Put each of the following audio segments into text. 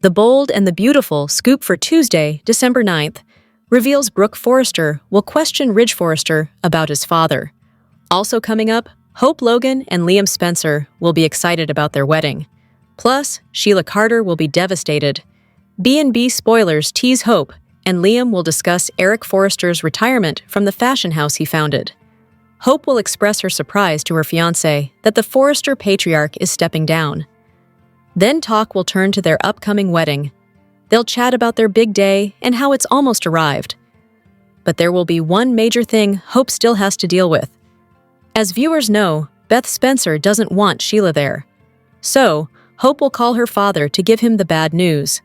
The Bold and the Beautiful scoop for Tuesday, December 9th, reveals Brooke Forrester will question Ridge Forrester about his father. Also coming up, Hope Logan and Liam Spencer will be excited about their wedding. Plus, Sheila Carter will be devastated. B&B spoilers tease Hope, and Liam will discuss Eric Forrester's retirement from the fashion house he founded. Hope will express her surprise to her fiancé that the Forrester patriarch is stepping down. Then talk will turn to their upcoming wedding. They'll chat about their big day and how it's almost arrived. But there will be one major thing Hope still has to deal with. As viewers know, Beth Spencer doesn't want Sheila there. So, Hope will call her father to give him the bad news.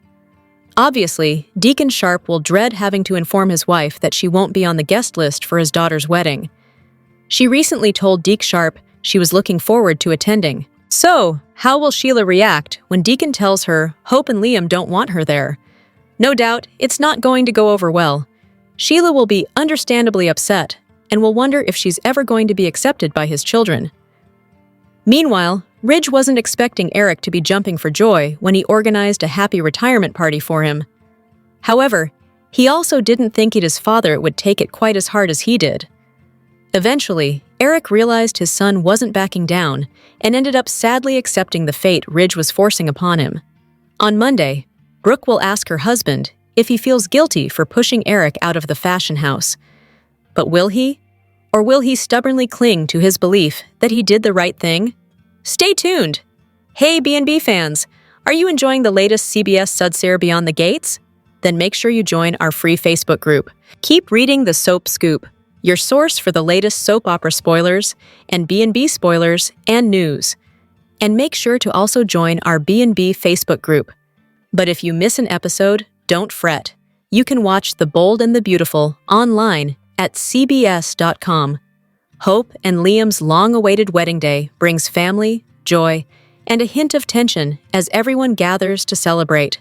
Obviously, Deacon Sharp will dread having to inform his wife that she won't be on the guest list for his daughter's wedding. She recently told Deke Sharp she was looking forward to attending. So, how will Sheila react when Deacon tells her Hope and Liam don't want her there? No doubt, it's not going to go over well. Sheila will be understandably upset and will wonder if she's ever going to be accepted by his children. Meanwhile, Ridge wasn't expecting Eric to be jumping for joy when he organized a happy retirement party for him. However, he also didn't think his father would take it quite as hard as he did. Eventually, Eric realized his son wasn't backing down and ended up sadly accepting the fate Ridge was forcing upon him. On Monday, Brooke will ask her husband if he feels guilty for pushing Eric out of the fashion house. But will he? Or will he stubbornly cling to his belief that he did the right thing? Stay tuned! Hey B&B fans, are you enjoying the latest CBS Sudsair Beyond the Gates? Then make sure you join our free Facebook group. Keep reading the Soap Scoop, your source for the latest soap opera spoilers and B&B spoilers and news. And make sure to also join our B&B Facebook group. But if you miss an episode, don't fret. You can watch The Bold and the Beautiful online at cbs.com. Hope and Liam's long-awaited wedding day brings family, joy, and a hint of tension as everyone gathers to celebrate.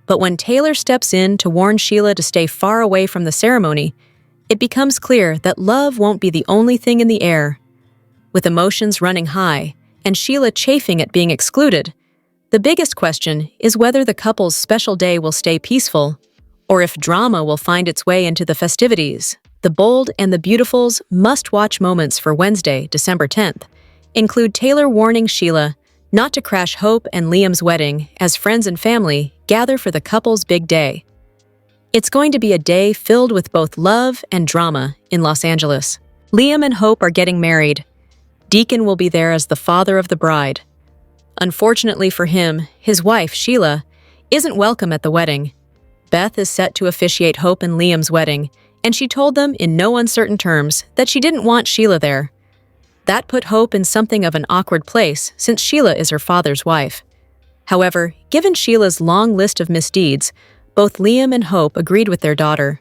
But when Taylor steps in to warn Sheila to stay far away from the ceremony, it becomes clear that love won't be the only thing in the air. With emotions running high and Sheila chafing at being excluded, the biggest question is whether the couple's special day will stay peaceful or if drama will find its way into the festivities. The Bold and the Beautiful's must-watch moments for Wednesday, December 10th, include Taylor warning Sheila not to crash Hope and Liam's wedding as friends and family gather for the couple's big day. It's going to be a day filled with both love and drama in Los Angeles. Liam and Hope are getting married. Deacon will be there as the father of the bride. Unfortunately for him, his wife, Sheila, isn't welcome at the wedding. Beth is set to officiate Hope and Liam's wedding, and she told them in no uncertain terms that she didn't want Sheila there. That put Hope in something of an awkward place since Sheila is her father's wife. However, given Sheila's long list of misdeeds, both Liam and Hope agreed with their daughter.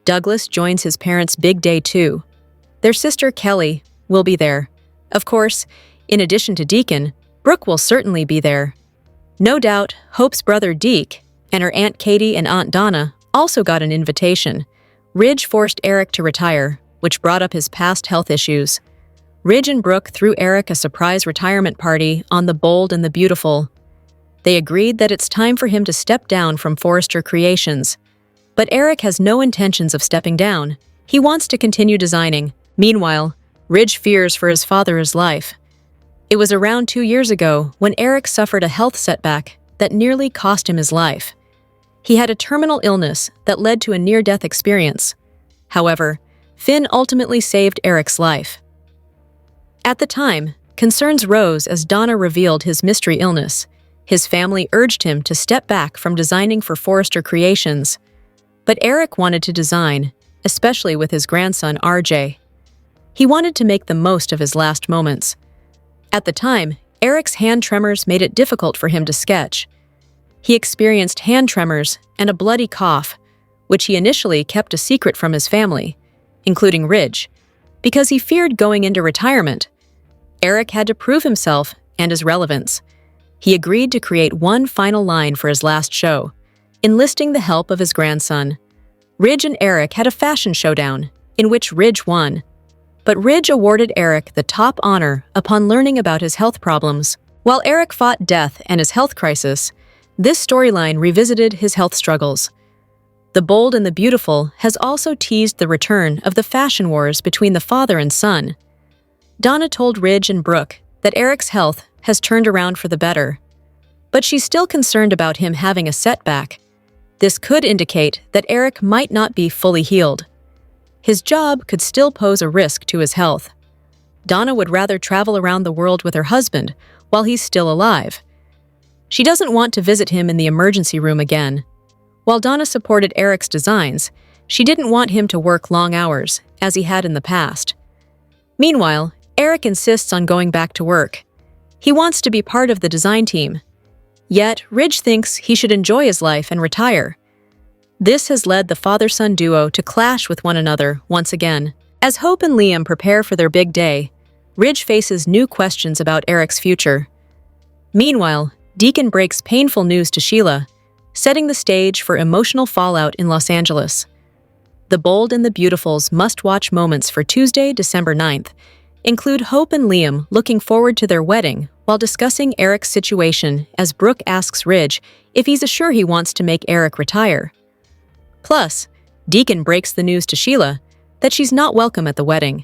Douglas joins his parents' big day too. Their sister Kelly will be there. Of course, in addition to Deacon, Brooke will certainly be there. No doubt, Hope's brother Deke and her Aunt Katie and Aunt Donna also got an invitation. Ridge forced Eric to retire, which brought up his past health issues. Ridge and Brooke threw Eric a surprise retirement party on The Bold and the Beautiful. They agreed that it's time for him to step down from Forrester Creations. But Eric has no intentions of stepping down. He wants to continue designing. Meanwhile, Ridge fears for his father's life. It was around 2 years ago when Eric suffered a health setback that nearly cost him his life. He had a terminal illness that led to a near-death experience. However, Finn ultimately saved Eric's life. At the time, concerns rose as Donna revealed his mystery illness. His family urged him to step back from designing for Forrester Creations. But Eric wanted to design, especially with his grandson RJ. He wanted to make the most of his last moments. At the time, Eric's hand tremors made it difficult for him to sketch. He experienced hand tremors and a bloody cough, which he initially kept a secret from his family, including Ridge, because he feared going into retirement. Eric had to prove himself and his relevance. He agreed to create one final line for his last show, enlisting the help of his grandson. Ridge and Eric had a fashion showdown, in which Ridge won. But Ridge awarded Eric the top honor upon learning about his health problems. While Eric fought death and his health crisis, This storyline revisited his health struggles. The Bold and the Beautiful has also teased the return of the fashion wars between the father and son. Donna told Ridge and Brooke that Eric's health has turned around for the better, but she's still concerned about him having a setback. This could indicate that Eric might not be fully healed. His job could still pose a risk to his health. Donna would rather travel around the world with her husband while he's still alive. She doesn't want to visit him in the emergency room again. While Donna supported Eric's designs, she didn't want him to work long hours, as he had in the past. Meanwhile, Eric insists on going back to work. He wants to be part of the design team. Yet, Ridge thinks he should enjoy his life and retire. This has led the father-son duo to clash with one another once again. As Hope and Liam prepare for their big day, Ridge faces new questions about Eric's future. Meanwhile, Deacon breaks painful news to Sheila, setting the stage for emotional fallout in Los Angeles. The Bold and the Beautiful's must-watch moments for Tuesday, December 9th include Hope and Liam looking forward to their wedding while discussing Eric's situation as Brooke asks Ridge if he's sure he wants to make Eric retire. Plus, Deacon breaks the news to Sheila that she's not welcome at the wedding.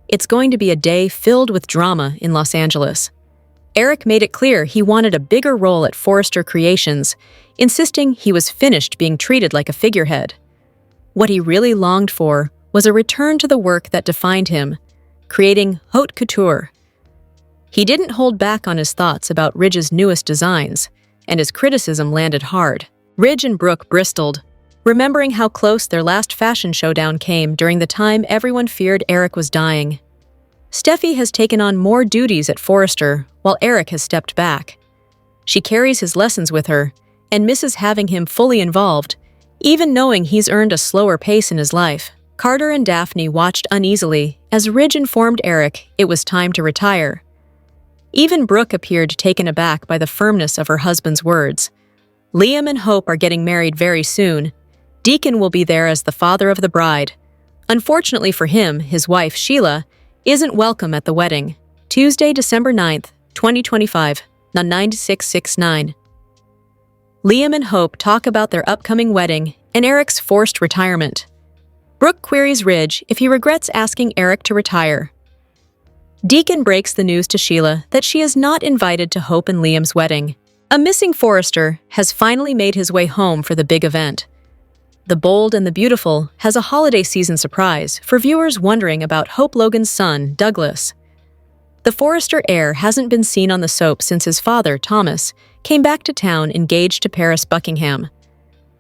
It's going to be a day filled with drama in Los Angeles. Eric made it clear he wanted a bigger role at Forrester Creations, insisting he was finished being treated like a figurehead. What he really longed for was a return to the work that defined him, creating haute couture. He didn't hold back on his thoughts about Ridge's newest designs, and his criticism landed hard. Ridge and Brooke bristled, remembering how close their last fashion showdown came during the time everyone feared Eric was dying. Steffi has taken on more duties at Forrester, while Eric has stepped back. She carries his lessons with her and misses having him fully involved, even knowing he's earned a slower pace in his life. Carter and Daphne watched uneasily as Ridge informed Eric it was time to retire. Even Brooke appeared taken aback by the firmness of her husband's words. Liam and Hope are getting married very soon. Deacon will be there as the father of the bride. Unfortunately for him, his wife, Sheila, isn't welcome at the wedding. Tuesday, December 9th, 2025, 9669. Liam and Hope talk about their upcoming wedding and Eric's forced retirement. Brooke queries Ridge if he regrets asking Eric to retire. Deacon breaks the news to Sheila that she is not invited to Hope and Liam's wedding. A missing Forrester has finally made his way home for the big event. The Bold and the Beautiful has a holiday season surprise for viewers wondering about Hope Logan's son, Douglas. The Forrester heir hasn't been seen on the soap since his father, Thomas, came back to town engaged to Paris Buckingham.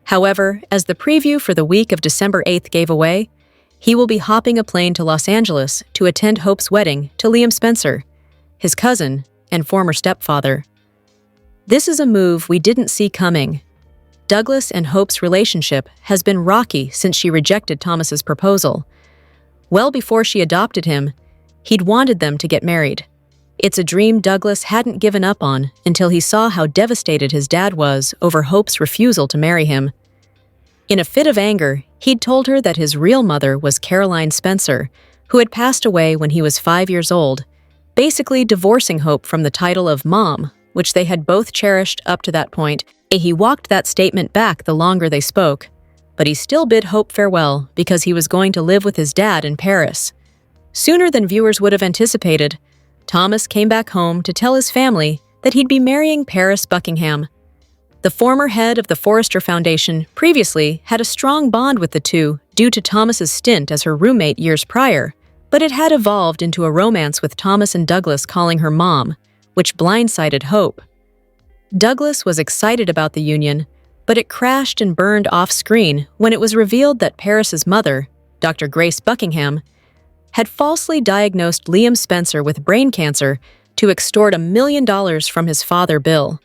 However, as the preview for the week of December 8th gave away, he will be hopping a plane to Los Angeles to attend Hope's wedding to Liam Spencer, his cousin and former stepfather. This is a move we didn't see coming. Douglas and Hope's relationship has been rocky since she rejected Thomas's proposal. Well before she adopted him, he'd wanted them to get married. It's a dream Douglas hadn't given up on until he saw how devastated his dad was over Hope's refusal to marry him. In a fit of anger, he'd told her that his real mother was Caroline Spencer, who had passed away when he was 5 years old, basically divorcing Hope from the title of Mom, which they had both cherished up to that point. He walked that statement back the longer they spoke, but he still bid Hope farewell because he was going to live with his dad in Paris. Sooner than viewers would have anticipated, Thomas came back home to tell his family that he'd be marrying Paris Buckingham. The former head of the Forrester Foundation previously had a strong bond with the two due to Thomas's stint as her roommate years prior, but it had evolved into a romance with Thomas and Douglas calling her Mom, which blindsided Hope. Douglas was excited about the union, but it crashed and burned off-screen when it was revealed that Paris's mother, Dr. Grace Buckingham, had falsely diagnosed Liam Spencer with brain cancer to extort $1 million from his father, Bill.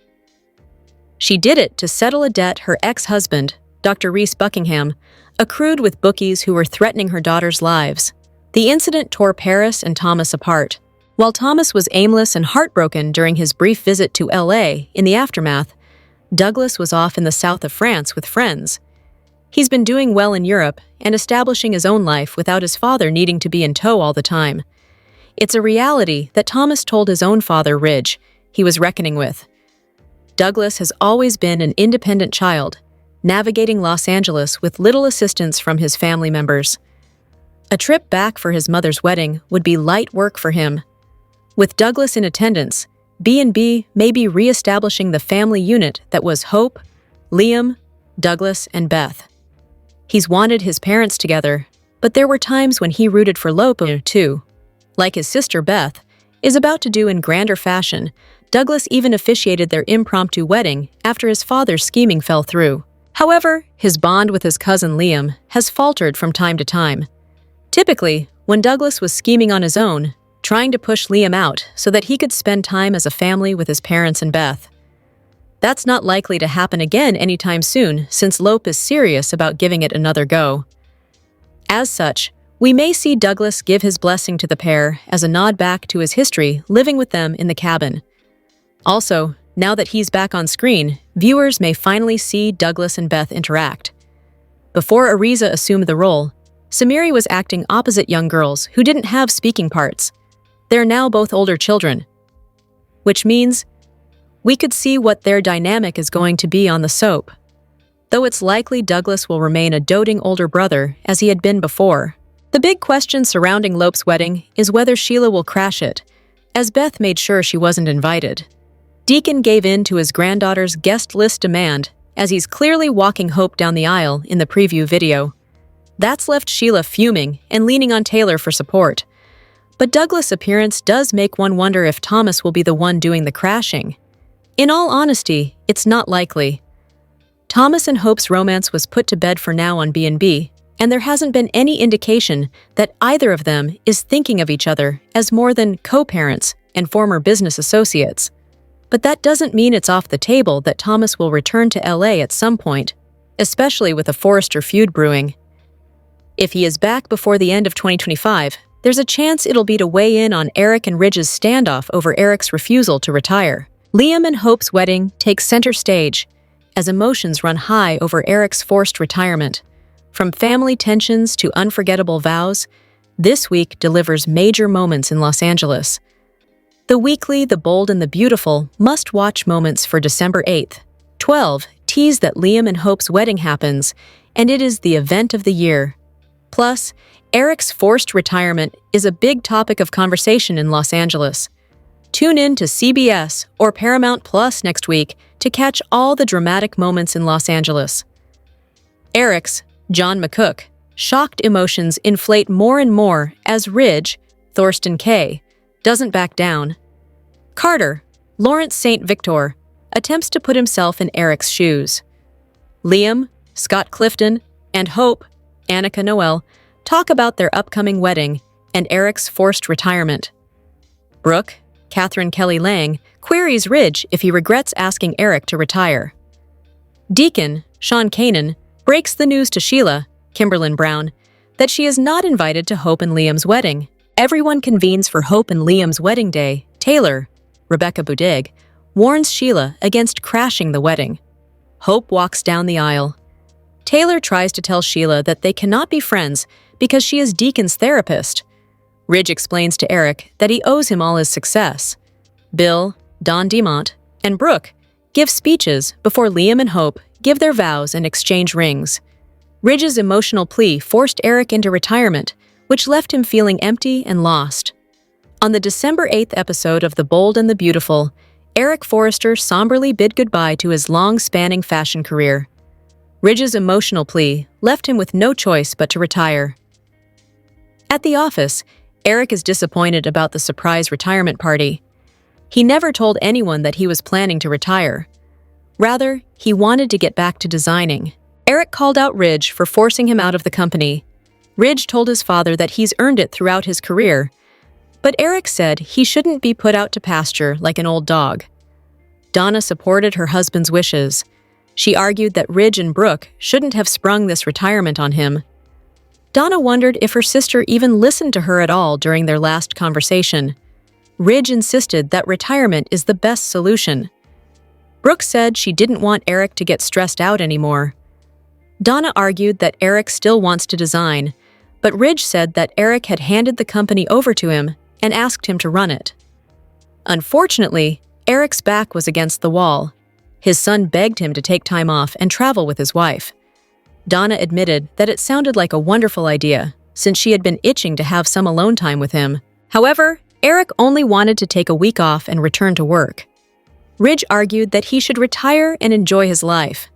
She did it to settle a debt her ex-husband, Dr. Reese Buckingham, accrued with bookies who were threatening her daughter's lives. The incident tore Paris and Thomas apart. While Thomas was aimless and heartbroken during his brief visit to LA in the aftermath, Douglas was off in the south of France with friends. He's been doing well in Europe and establishing his own life without his father needing to be in tow all the time. It's a reality that Thomas told his own father, Ridge, he was reckoning with. Douglas has always been an independent child, navigating Los Angeles with little assistance from his family members. A trip back for his mother's wedding would be light work for him. With Douglas in attendance, B&B may be re-establishing the family unit that was Hope, Liam, Douglas, and Beth. He's wanted his parents together, but there were times when he rooted for Lope too. Like his sister Beth is about to do in grander fashion, Douglas even officiated their impromptu wedding after his father's scheming fell through. However, his bond with his cousin Liam has faltered from time to time. Typically, when Douglas was scheming on his own, trying to push Liam out so that he could spend time as a family with his parents and Beth. That's not likely to happen again anytime soon, since Lope is serious about giving it another go. As such, we may see Douglas give his blessing to the pair as a nod back to his history living with them in the cabin. Also, now that he's back on screen, viewers may finally see Douglas and Beth interact. Before Ariza assumed the role, Samiri was acting opposite young girls who didn't have speaking parts. They're now both older children, which means we could see what their dynamic is going to be on the soap, though it's likely Douglas will remain a doting older brother as he had been before. The big question surrounding Lope's wedding is whether Sheila will crash it, as Beth made sure she wasn't invited. Deacon gave in to his granddaughter's guest list demand as he's clearly walking Hope down the aisle in the preview video. That's left Sheila fuming and leaning on Taylor for support. But Douglas' appearance does make one wonder if Thomas will be the one doing the crashing. In all honesty, it's not likely. Thomas and Hope's romance was put to bed for now on B&B, and there hasn't been any indication that either of them is thinking of each other as more than co-parents and former business associates. But that doesn't mean it's off the table that Thomas will return to LA at some point, especially with a Forrester feud brewing. If he is back before the end of 2025, there's a chance it'll be to weigh in on Eric and Ridge's standoff over Eric's refusal to retire. Liam and Hope's wedding takes center stage as emotions run high over Eric's forced retirement. From family tensions to unforgettable vows, this week delivers major moments in Los Angeles. The weekly The Bold and the Beautiful must-watch moments for December 8th. 12 tease that Liam and Hope's wedding happens, and it is the event of the year. Plus, Eric's forced retirement is a big topic of conversation in Los Angeles. Tune in to CBS or Paramount Plus next week to catch all the dramatic moments in Los Angeles. Eric's, John McCook, shocked emotions inflate more and more as Ridge, Thorsten Kaye, doesn't back down. Carter, Lawrence St. Victor, attempts to put himself in Eric's shoes. Liam, Scott Clifton, and Hope, Annika Noel, talk about their upcoming wedding and Eric's forced retirement. Brooke, Catherine Kelly Lang, queries Ridge if he regrets asking Eric to retire. Deacon, Sean Kanan, breaks the news to Sheila, Kimberlyn Brown, that she is not invited to Hope and Liam's wedding. Everyone convenes for Hope and Liam's wedding day. Taylor, Rebecca Budig, warns Sheila against crashing the wedding. Hope walks down the aisle. Taylor tries to tell Sheila that they cannot be friends because she is Deacon's therapist. Ridge explains to Eric that he owes him all his success. Bill, Don DeMont, and Brooke give speeches before Liam and Hope give their vows and exchange rings. Ridge's emotional plea forced Eric into retirement, which left him feeling empty and lost. On the December 8th episode of The Bold and the Beautiful, Eric Forrester somberly bid goodbye to his long-spanning fashion career. Ridge's emotional plea left him with no choice but to retire. At the office, Eric is disappointed about the surprise retirement party. He never told anyone that he was planning to retire. Rather, he wanted to get back to designing. Eric called out Ridge for forcing him out of the company. Ridge told his father that he's earned it throughout his career, but Eric said he shouldn't be put out to pasture like an old dog. Donna supported her husband's wishes. She argued that Ridge and Brooke shouldn't have sprung this retirement on him. Donna wondered if her sister even listened to her at all during their last conversation. Ridge insisted that retirement is the best solution. Brooke said she didn't want Eric to get stressed out anymore. Donna argued that Eric still wants to design, but Ridge said that Eric had handed the company over to him and asked him to run it. Unfortunately, Eric's back was against the wall. His son begged him to take time off and travel with his wife. Donna admitted that it sounded like a wonderful idea, since she had been itching to have some alone time with him. However, Eric only wanted to take a week off and return to work. Ridge argued that he should retire and enjoy his life.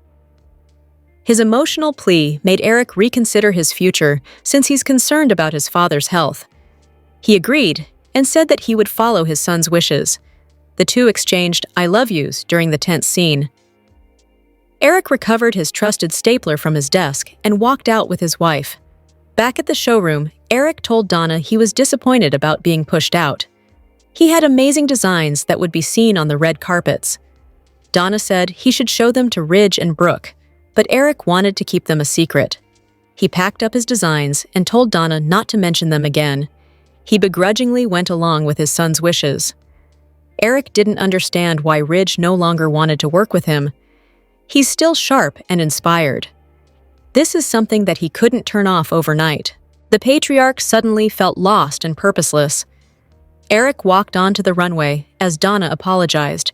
His emotional plea made Eric reconsider his future since he's concerned about his father's health. He agreed and said that he would follow his son's wishes. The two exchanged "I love yous" during the tense scene. Eric recovered his trusted stapler from his desk and walked out with his wife. Back at the showroom, Eric told Donna he was disappointed about being pushed out. He had amazing designs that would be seen on the red carpets. Donna said he should show them to Ridge and Brooke, but Eric wanted to keep them a secret. He packed up his designs and told Donna not to mention them again. He begrudgingly went along with his son's wishes. Eric didn't understand why Ridge no longer wanted to work with him. He's still sharp and inspired. This is something that he couldn't turn off overnight. The patriarch suddenly felt lost and purposeless. Eric walked onto the runway as Donna apologized.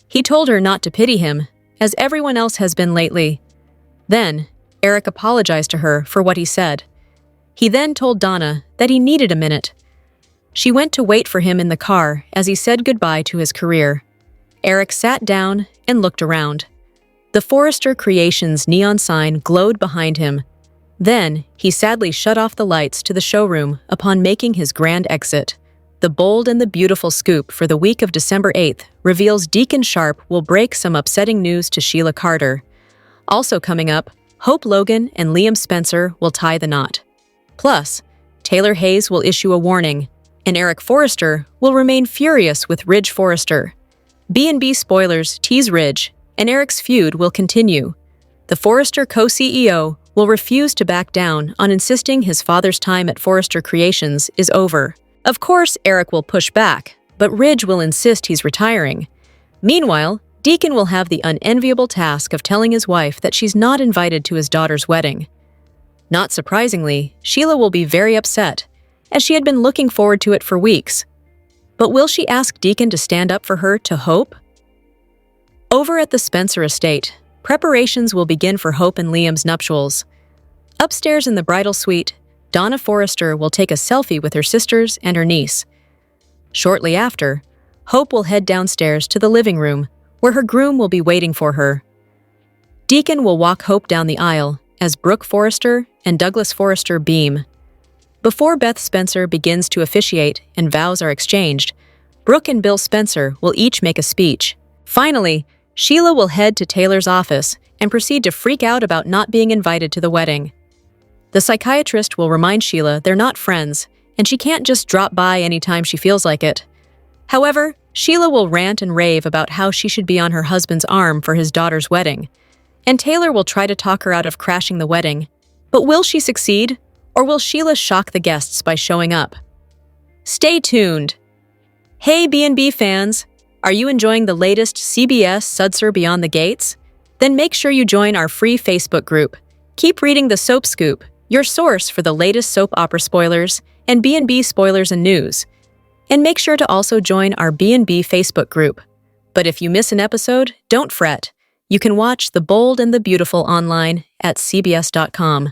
He told her not to pity him, as everyone else has been lately. Then, Eric apologized to her for what he said. He then told Donna that he needed a minute. She went to wait for him in the car as he said goodbye to his career. Eric sat down and looked around. The Forrester Creations neon sign glowed behind him. Then, he sadly shut off the lights to the showroom upon making his grand exit. The bold and the beautiful scoop for the week of December 8th reveals Deacon Sharp will break some upsetting news to Sheila Carter. Also coming up, Hope Logan and Liam Spencer will tie the knot. Plus, Taylor Hayes will issue a warning, and Eric Forrester will remain furious with Ridge Forrester. B&B spoilers tease Ridge, and Eric's feud will continue. The Forrester co-CEO will refuse to back down on insisting his father's time at Forrester Creations is over. Of course, Eric will push back, but Ridge will insist he's retiring. Meanwhile, Deacon will have the unenviable task of telling his wife that she's not invited to his daughter's wedding. Not surprisingly, Sheila will be very upset, as she had been looking forward to it for weeks. But will she ask Deacon to stand up for her to Hope? Over at the Spencer estate, preparations will begin for Hope and Liam's nuptials. Upstairs in the bridal suite, Donna Forrester will take a selfie with her sisters and her niece. Shortly after, Hope will head downstairs to the living room, where her groom will be waiting for her. Deacon will walk Hope down the aisle as Brooke Forrester and Douglas Forrester beam. Before Beth Spencer begins to officiate and vows are exchanged, Brooke and Bill Spencer will each make a speech. Finally, Sheila will head to Taylor's office and proceed to freak out about not being invited to the wedding. The psychiatrist will remind Sheila they're not friends, and she can't just drop by anytime she feels like it. However, Sheila will rant and rave about how she should be on her husband's arm for his daughter's wedding, and Taylor will try to talk her out of crashing the wedding. But will she succeed, or will Sheila shock the guests by showing up? Stay tuned! Hey B&B fans! Are you enjoying the latest CBS Sudser Beyond the Gates? Then make sure you join our free Facebook group. Keep reading the Soap Scoop, your source for the latest soap opera spoilers and B&B spoilers and news. And make sure to also join our B&B Facebook group. But if you miss an episode, don't fret. You can watch The Bold and the Beautiful online at cbs.com.